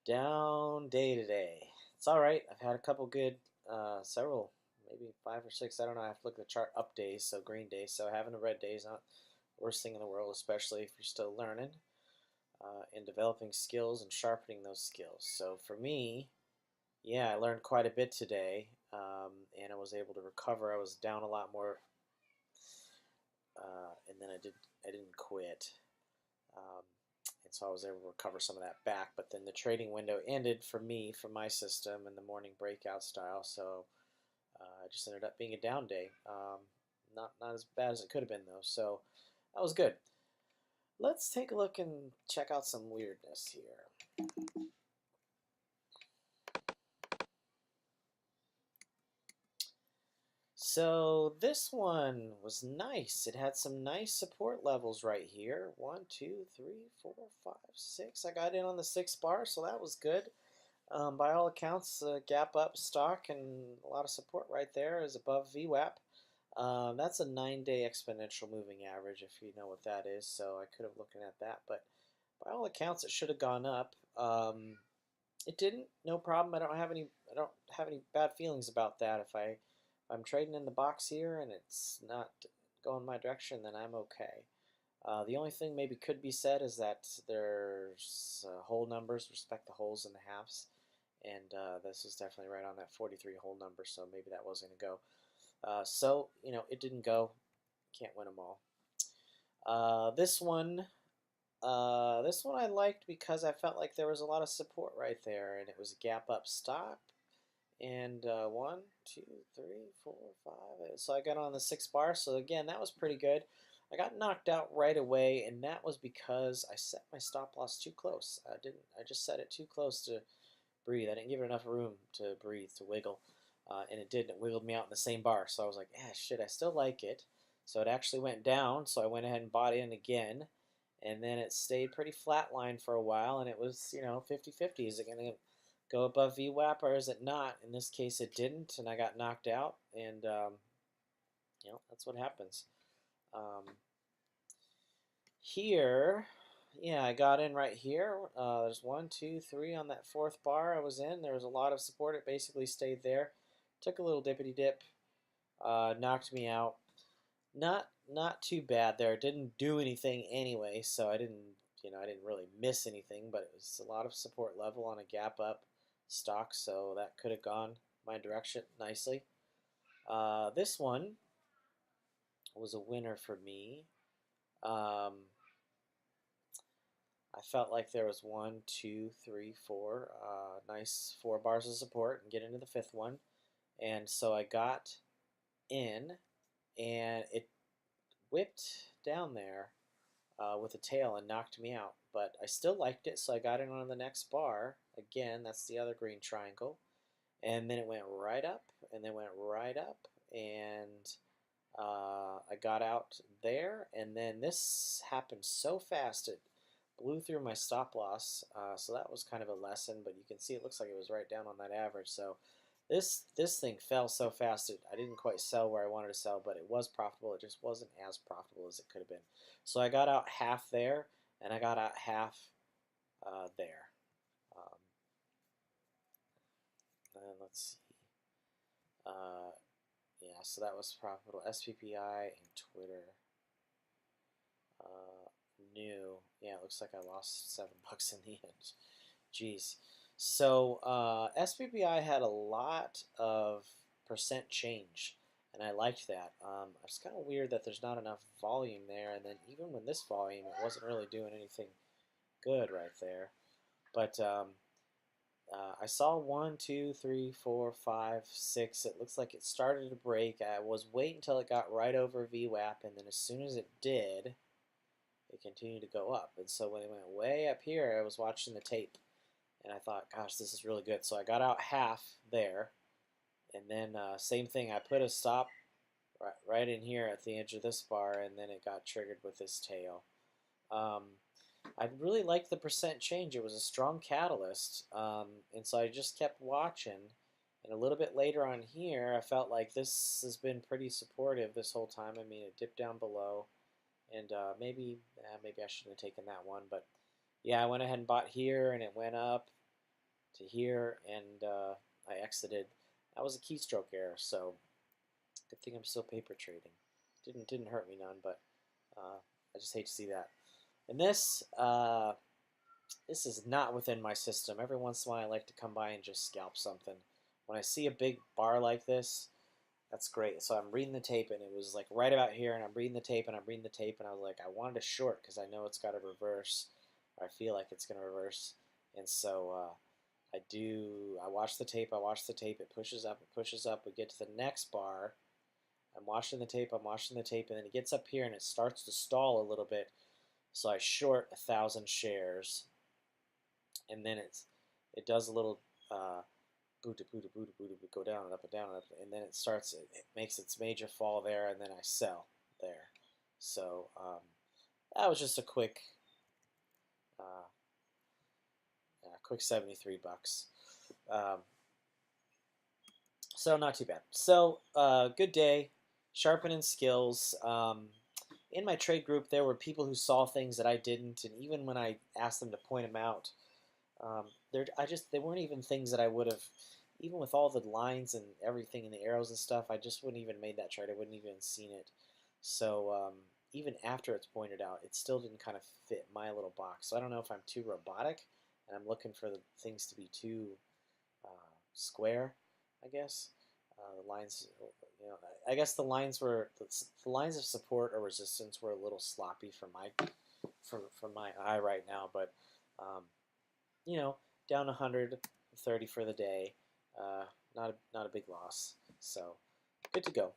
Down day today. It's all right. I've had a couple good, several, maybe 5 or 6. I don't know. I have to look at the chart. Up days, so green days. So having a red day is not the worst thing in the world, especially if you're still learning and developing skills and sharpening those skills. So for me, yeah, I learned quite a bit today, and I was able to recover. I was down a lot more, and then I didn't quit. Um, and so I was able to recover some of that back. But then the trading window ended for me, for my system, in the morning breakout style. So it just ended up being a down day. Not as bad as it could have been though. So that was good. Let's take a look and check out some weirdness here. So this one was nice. It had some nice support levels right here. 1, 2, 3, 4, 5, 6. I got in on the 6 bar, so that was good. By all accounts, gap up stock and a lot of support right there is above VWAP. That's a 9-day exponential moving average, if you know what that is. So I could have looked at that, but by all accounts, it should have gone up. It didn't. No problem. I don't have any bad feelings about that. If I'm trading in the box here and it's not going my direction, then I'm okay. The only thing maybe could be said is that there's hole numbers, respect the holes and the halves, and this was definitely right on that 43 hole number, so maybe that was going to go. So, it didn't go. Can't win them all. This one I liked because I felt like there was a lot of support right there, and it was a gap up stop. And 1, 2, 3, 4, 5. So I got on the 6 bar. So again, that was pretty good. I got knocked out right away, and that was because I set my stop loss too close. I just set it too close to breathe. I didn't give it enough room to breathe, to wiggle, and it did. It wiggled me out in the same bar. So I was like, shit, I still like it. So it actually went down. So I went ahead and bought in again, and then it stayed pretty flatline for a while, and it was 50-50. Is it going to go above VWAP or is it not? In this case, it didn't, and I got knocked out, and that's what happens. Here, yeah, I got in right here. There's 1, 2, 3 on that 4th bar I was in. There was a lot of support. It basically stayed there. Took a little dippity dip, knocked me out. Not too bad there. It didn't do anything anyway, so I didn't really miss anything, but it was a lot of support level on a gap up stock, so that could have gone my direction nicely. This one was a winner for me. I felt like there was 1, 2, 3, 4, nice 4 bars of support and get into the 5th one. And so I got in, and it whipped down there with a tail and knocked me out. But I still liked it, so I got in on the next bar. Again, that's the other green triangle. And then it went right up, and then went right up, and I got out there, and then this happened so fast it blew through my stop loss. So that was kind of a lesson, but you can see it looks like it was right down on that average. So this thing fell so fast I didn't quite sell where I wanted to sell, but it was profitable. It just wasn't as profitable as it could have been. So I got out half there, and I got out half there. Um, and let's see. Uh, yeah, so that was profitable. SPPI and Twitter. New. Yeah, it looks like I lost $7 in the end. Jeez. So SPPI had a lot of percent change, and I liked that. It's kind of weird that there's not enough volume there, and then even with this volume, it wasn't really doing anything good right there. But I saw 1, 2, 3, 4, 5, 6. It looks like it started to break. I was waiting until it got right over VWAP, and then as soon as it did, it continued to go up. And so when it went way up here, I was watching the tape, and I thought, gosh, this is really good. So I got out half there, and then same thing. I put a stop right in here at the edge of this bar, and then it got triggered with this tail. I really liked the percent change. It was a strong catalyst, and so I just kept watching. And a little bit later on here, I felt like this has been pretty supportive this whole time. I mean, it dipped down below, and maybe I shouldn't have taken that one, but yeah, I went ahead and bought here, and it went up, to here, and I exited. That was a keystroke error, so good thing I'm still paper trading. Didn't hurt me none, but I just hate to see that. And this is not within my system. Every once in a while, I like to come by and just scalp something. When I see a big bar like this, that's great. So I'm reading the tape, and it was like right about here, and I'm reading the tape, and I'm reading the tape, and I was like, I wanted to short because I know it's got to reverse, or I feel like it's going to reverse. And so I do. I watch the tape. I watch the tape. It pushes up. It pushes up. We get to the next bar. I'm watching the tape. I'm watching the tape, and then it gets up here, and it starts to stall a little bit. So I short 1,000 shares, and then it does a little boot go down and up and down and up, and then it starts. It makes its major fall there, and then I sell there. So that was just a uh, quick 73 bucks. Um, so not too bad. So good day, sharpening skills. In my trade group, there were people who saw things that I didn't, and even when I asked them to point them out, they weren't even things that I would have, even with all the lines and everything and the arrows and stuff. I just wouldn't even made that trade. I wouldn't even seen it. So even after it's pointed out, it still didn't kind of fit my little box. So I don't know if I'm too robotic and I'm looking for the things to be too square, I guess. The lines, I guess the lines were the lines of support or resistance were a little sloppy for my eye right now, but um, down 130 for the day, not a big loss. So good to go.